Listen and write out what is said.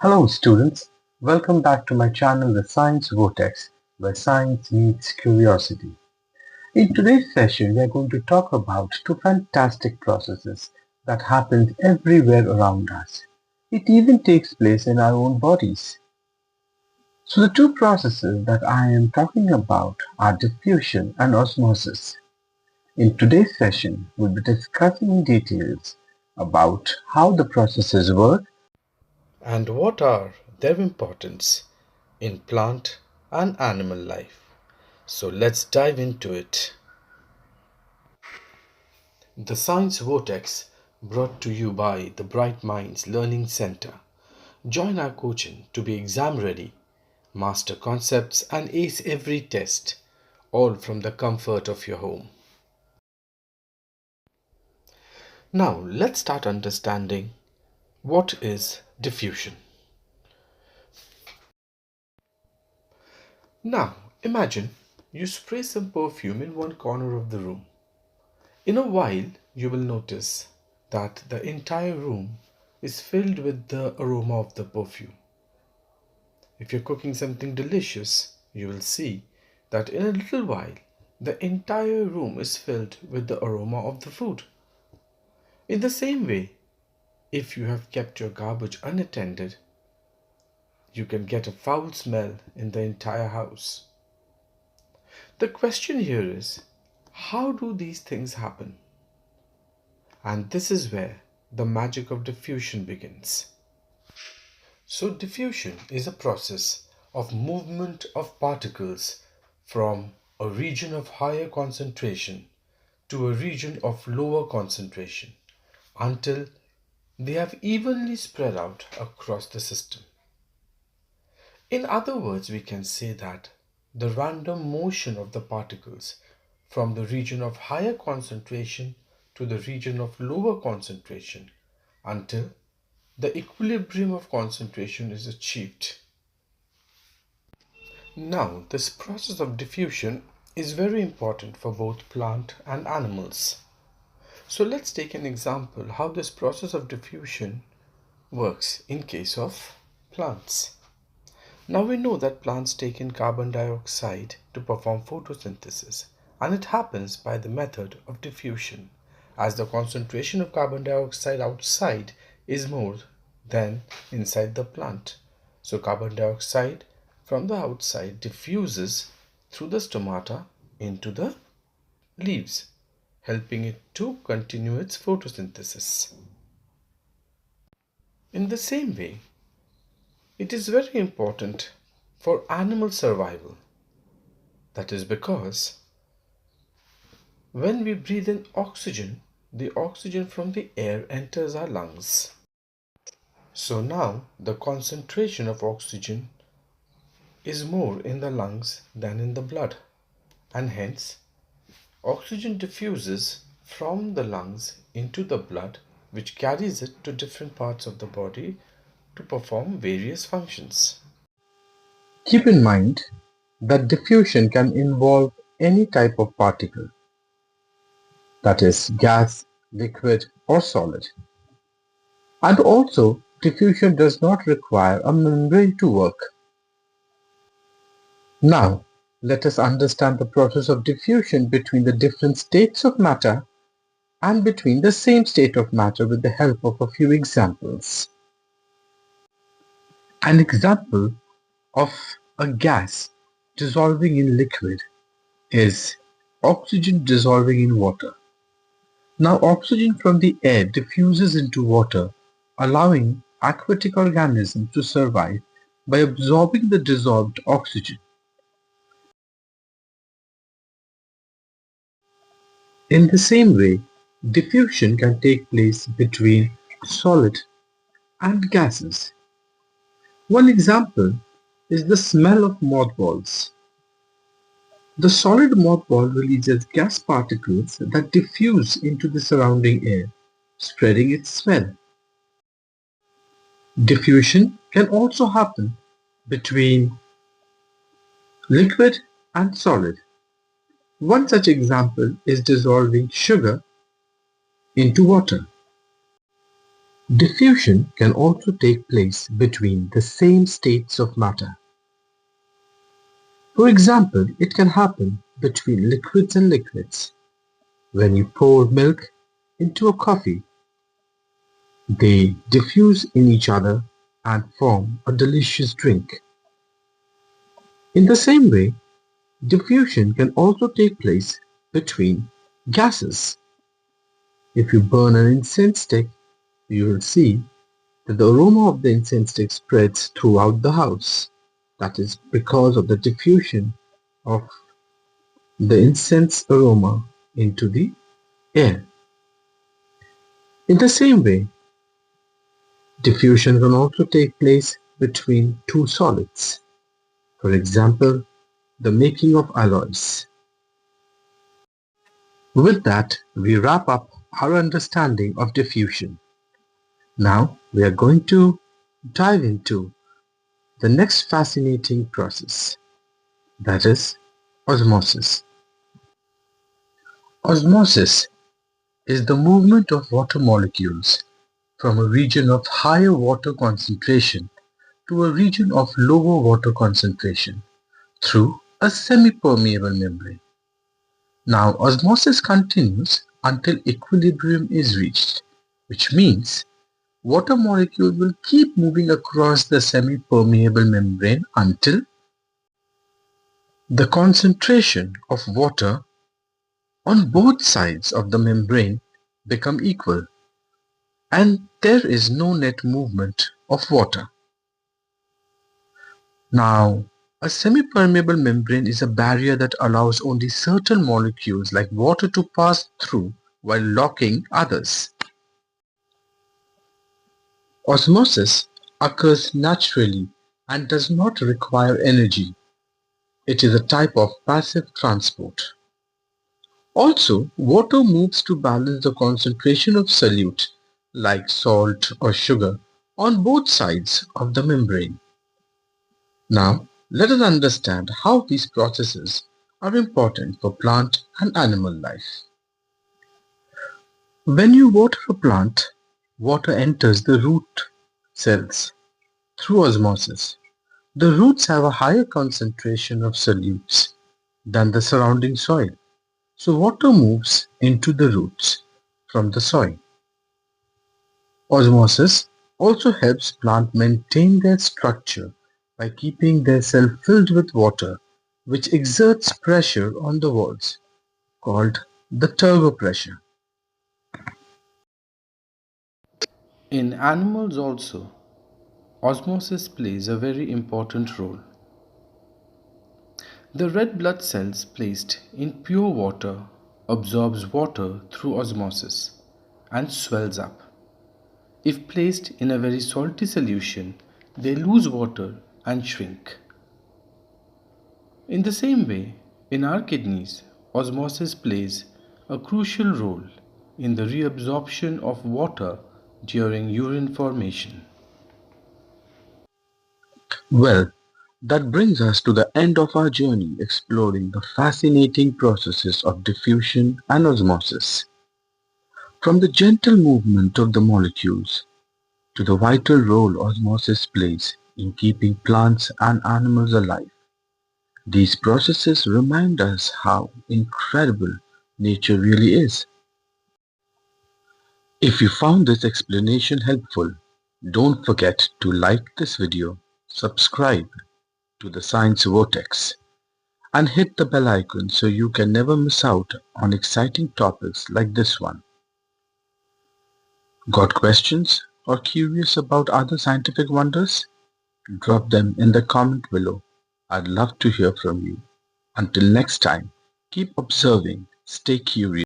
Hello students, welcome back to my channel The Science Vortex, where science meets curiosity. In today's session, we are going to talk about two fantastic processes that happen everywhere around us. It even takes place in our own bodies. So the two processes that I am talking about are diffusion and osmosis. In today's session, we'll be discussing in details about how the processes work And what are their importance in plant and animal life. So let's dive into it. The Science Vortex brought to you by the Bright Minds Learning Center. Join our coaching to be exam ready, master concepts and ace every test, all from the comfort of your home. Now let's start understanding what is diffusion. Now imagine you spray some perfume in one corner of the room. In a while, you will notice that the entire room is filled with the aroma of the perfume. If you're cooking something delicious, you will see that in a little while, the entire room is filled with the aroma of the food. In the same way, if you have kept your garbage unattended, you can get a foul smell in the entire house. The question here is, how do these things happen? And this is where the magic of diffusion begins. So diffusion is a process of movement of particles from a region of higher concentration to a region of lower concentration until they have evenly spread out across the system. In other words, we can say that the random motion of the particles from the region of higher concentration to the region of lower concentration until the equilibrium of concentration is achieved. Now, this process of diffusion is very important for both plant and animals. So let's take an example how this process of diffusion works in case of plants. Now we know that plants take in carbon dioxide to perform photosynthesis, and it happens by the method of diffusion, as the concentration of carbon dioxide outside is more than inside the plant. So carbon dioxide from the outside diffuses through the stomata into the leaves, helping it to continue its photosynthesis. In the same way, it is very important for animal survival. That is because when we breathe in oxygen, the oxygen from the air enters our lungs. So now the concentration of oxygen is more in the lungs than in the blood, and hence oxygen diffuses from the lungs into the blood, which carries it to different parts of the body to perform various functions. Keep in mind that diffusion can involve any type of particle, that is gas, liquid or solid. And also, diffusion does not require a membrane to work. Now, let us understand the process of diffusion between the different states of matter and between the same state of matter with the help of a few examples. An example of a gas dissolving in liquid is oxygen dissolving in water. Now oxygen from the air diffuses into water, allowing aquatic organisms to survive by absorbing the dissolved oxygen. In the same way, diffusion can take place between solid and gases. One example is the smell of mothballs. The solid mothball releases gas particles that diffuse into the surrounding air, spreading its smell. Diffusion can also happen between liquid and solid. One such example is dissolving sugar into water. Diffusion can also take place between the same states of matter. For example, it can happen between liquids and liquids. When you pour milk into a coffee, they diffuse in each other and form a delicious drink. In the same way, diffusion can also take place between gases. If you burn an incense stick, you will see that the aroma of the incense stick spreads throughout the house. That is because of the diffusion of the incense aroma into the air. In the same way, diffusion can also take place between two solids. For example, the making of alloys. With that, we wrap up our understanding of diffusion. Now we are going to dive into the next fascinating process, that is osmosis. Osmosis is the movement of water molecules from a region of higher water concentration to a region of lower water concentration through a semi-permeable membrane. Now osmosis continues until equilibrium is reached, which means water molecules will keep moving across the semi-permeable membrane until the concentration of water on both sides of the membrane become equal and there is no net movement of water. Now, a semi-permeable membrane is a barrier that allows only certain molecules like water to pass through while locking others. Osmosis occurs naturally and does not require energy. It is a type of passive transport. Also, water moves to balance the concentration of solute, like salt or sugar, on both sides of the membrane. Now, let us understand how these processes are important for plant and animal life. When you water a plant, water enters the root cells through osmosis. The roots have a higher concentration of solutes than the surrounding soil, so water moves into the roots from the soil. Osmosis also helps plants maintain their structure by keeping their cell filled with water, which exerts pressure on the walls, called the turbo pressure. In animals also, osmosis plays a very important role. The red blood cells placed in pure water absorbs water through osmosis and swells up. If placed in a very salty solution, they lose water and shrink. In the same way, in our kidneys, osmosis plays a crucial role in the reabsorption of water during urine formation. Well, that brings us to the end of our journey exploring the fascinating processes of diffusion and osmosis. From the gentle movement of the molecules to the vital role osmosis plays in keeping plants and animals alive. These processes remind us how incredible nature really is. If you found this explanation helpful, don't forget to like this video, subscribe to the Science Vortex, and hit the bell icon so you can never miss out on exciting topics like this one. Got questions or curious about other scientific wonders? Drop them in the comment below. I'd love to hear from you. Until next time, keep observing, stay curious.